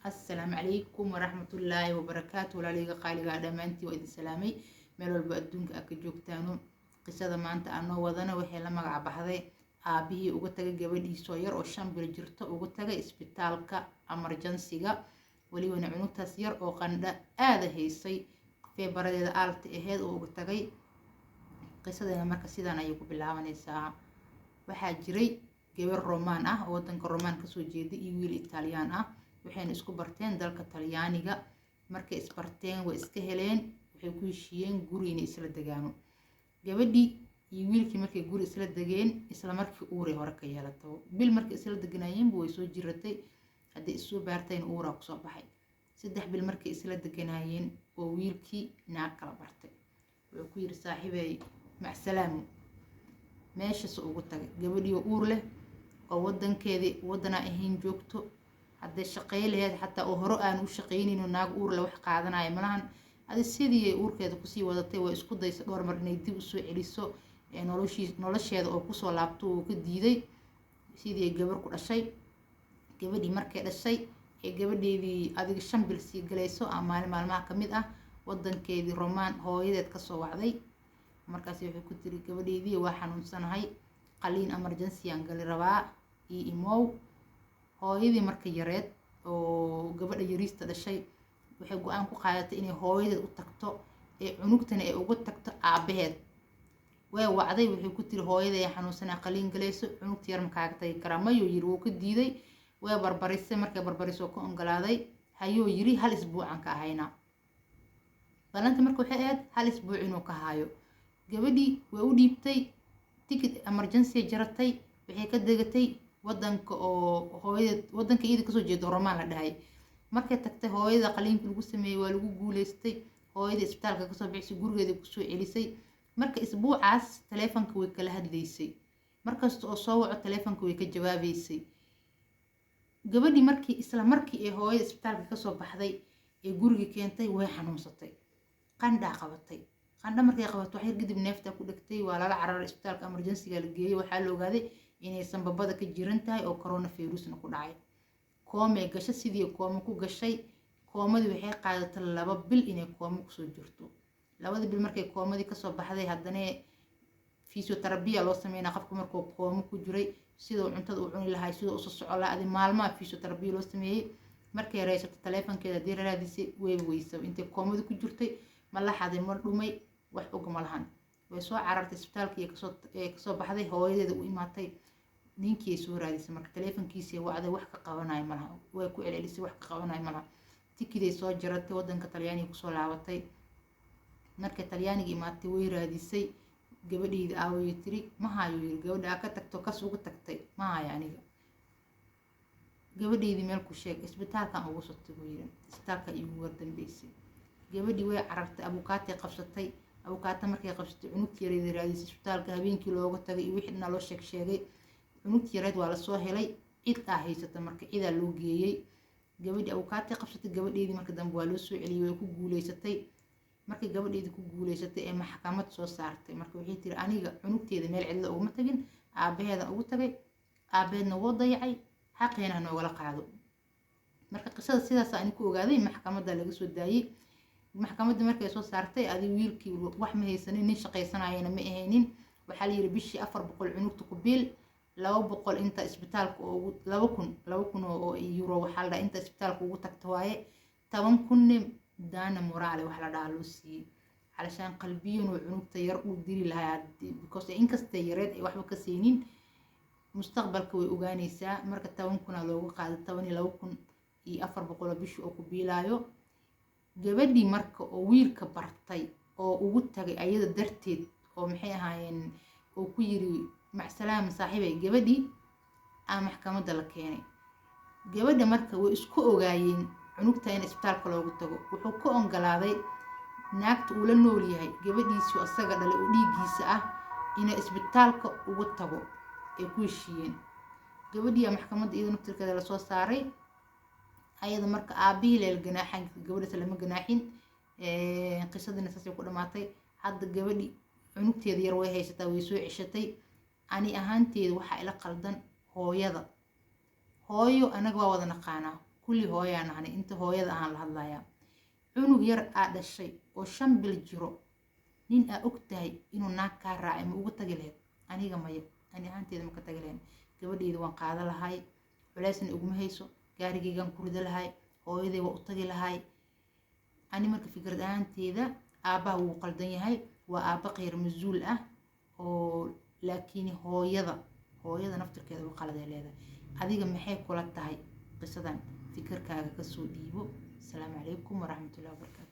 السلام عليكم ورحمة الله وبركاته ولا قالي قاعدة مانتي وإذا سلامي ملول بأدونك أكجوكتانو قصة ما أنت أنا وذنا وحي لما قعب هذا أبيه وقتها جبدي صغير أو شام بالجرته وقتها إسبيتالك أمرجنسيجا ولي ونعنو تسير أو قندا هذا هي الشيء في برد الأرض هذا وقتها قصة ما كسيدنا يقول بالله ساعة وحاجري جبر رومان ودنك رومان كسو جيدي يويل إيطاليان waxayna isku barteen dalka Talyaaniga markay isbarteen way iska heleen waxay ku heshiiyeen guri inay isla degaano gabadhii iyo wiilkii markay guri isla degeen isla markii uur hore ka yeelato bil markay isla deganayeen way soo jiratay hadii isoo baarteen uur ku soo baxay 3 bil markay isla deganayeen oo wiilkii naag kala bartay wuxuu ku yiri saaxiibay mac salaam meesha soo ugu tagay gabadhii uur leh oo wadankeedii wadana ahayn joogto هذا الشقيل هذا حتى أهرق أنا وشقيني نناق أور لو حقادنا يملان هذا السيدي أور كذا كسي وضعته وإسكود ده يسقور مرة يدي وسوي عليسو نولش هذا أو كسو لابتو كديدي سيدي جبر كل شيء جبر دي مركز الشيء جبر دي هذا الشمبل سي جلسوا أمال ما كمدة وضن كذي رومان هو يدك كسو وعدي مركز في كتير جبر دي واحد سنة هاي قليل أمرجنسي أنقل رواء إيمو hooyadii markay yareed oo gabadha yariista dhashay waxay go'aan ku qaadatay inay hooyadeed u tagto ee cunugtana ay uga tagto aabaheed way wacday waxay ku tiri hooyaday xanuunsanaa qaliin galayso cunugta yar makaaga tagi karaa mayuu yiri wuu ka diiday way barbarisay markay barbariso ku ongolaaday hayuu yiri hal isbuucan ka ahayna balanta markuu waxay aad hal isbuuc inuu ka haayo gabadhii way u dhiibtay ticket emergency jaratay waxay ka degatay wadanka oo hooyada wadanka iyada kasoo jeedo Roomaan la dhahay markay tagtay hooyada qaliinka lagu sameeyay waa lagu guuleystay hooyada isbitaalka kasoo bixisay gurigeeda ku soo celisay marka isbuucaas taleefanka way kala hadlaysay markasta oo soo waco taleefanka way ka jawaabaysay gabadhii markii isla markii ay hooyada isbitaalka kasoo baxday ee guriga keentay way xanuunsatay qandha qabatay qandha markay qabato wax yar kadib neefta ku dhagtay waa lala cararay isbitaalka emergency-ga la geeyay waxa la ogaaday inay sanbabada ka jiran tahay oo coronavirusna ku dhacay kooma gashay sidii kooma ku gashay koomadu waxay qaadatay 2 bil inay kooma ku soo jirto 2 bil markay koomadii ka soo baxday haddana physiotherapy loo sameeyay qofka markuu kooma ku jiray sidoo cuntada uu cuni lahaa sidoo soo socon lahaa maalmaha physiotherapy loo sameeyay markay reeysatay taleefankeeda dir raadisay way weysay intay koomadu ku jirtay ma la xaday mar dhumay wax uga ma lahan way soo carartay isbitaalka ee ka soo baxday hooyadeeda u imaatay ninkii soo raadisay marka taleefankiisa wacday wax ka qabanay malaha way ku celelisay wax ka qabanay malaha tikiday soo jaratay wadanka Talyaaniga ku soo laabatay marka Talyaaniga imaatay way raadisay gabadheeda aaway tiri ma hayo yiri gabadha ka tagto ka soo tagtay ma hayo aniga gabadheedii meel ku sheeg isbitaalka ugu soo tagay yiri isbitaalka igu wardanbeysay gabadhii way carartay abukaatay qabsatay abukaata markay qabsatay cunugtii yareed raadisay isbitaalka habeenkii looga tagay wixii loo sheegay cunugtii yareed waa la soo helay cid haysata marka cida loo geeyay gabadhii abukaatay qabsatay gabadheedii marka dambe waa loo soo celiyay way ku guuleysatay markay gabadheedii ku guuleysatay ee maxkamad soo saartay marka waxay tiri aniga cunugteeda meel cid la ugu tagin aabaheeda ugu tagay aabaheedna wuu dayacay xaqeena noogala qaado marka qisada sidaas aan ku ogaaday maxkamadda laga soo daayay maxkamadda markay soo saartay adi wiilkii wax ma haysanin nin shaqaysanayna ma ahaynin waxa la yiri bishii 400 cunugta ku biil 200 inta isbitaalka oo 2000 oo euro waxa la inta isbitaalka ugu tagto waaye 10,000 daana moraale wax la dhaalo si علشان qalbiyan oo cunugta yar u diri lahaa because inkasta yareed ay waxba ka seenin mustaqbalka way ogaanaysaa marka 10,000 loogu qaado 12,000 iyo 400 bishii oo ku biilaayo gabadhii marka oo wiilka bartay oo ugu tagay ayada darteed oo maxay ahaayeen oo ku yiri mac salaam saaxiibay gabadhii aan maxkamadda la keenay gabadha marka way isku ogaayeen cunugta in isbitaalka loogu tago wuxuu ku ongolaaday naagta uu la nool yahay gabadhiisu asaga dhalay oo dhiigiisa ah in isbitaalka ugu tago ee ku heshiiyeen gabadhii maxkamadda iyadoo naftirkeeda la soo saaray ayada marka aabihi leel ganaaxan gabadha lama ganaaxin qisadina saas ku dhamaatay hadda gabadhi cunugteeda yar way haysataa way soo cishatay ani ahaanteeda waxa ila qaldan hooyada hooyo anaga waa wada naqaana kulli hooyaan ahani inta hooyada aan la hadlayaa cunug yar aa dhashay oo 5 bil jiro nin aa og tahay inuu naag kaa raacay ma uga tagi lahayd aniga maya ani ahaanteeda ma ka tagi lahayn gabadheeda waan qaada lahay culaysna iguma hayso gaarigaygaan ku rida lahay hooyaday waa u tagi lahay ani marka fikrad ahaanteeda aabbaha wuu qaldan yahay waa aabba khayr masuul ah oo laakiin hooyada naftirkeeda waa qalad ay leedahay adiga maxay kula tahay qisadan fikirkaaga ka soo dhiibo السلام عليكم ورحمة الله وبركاته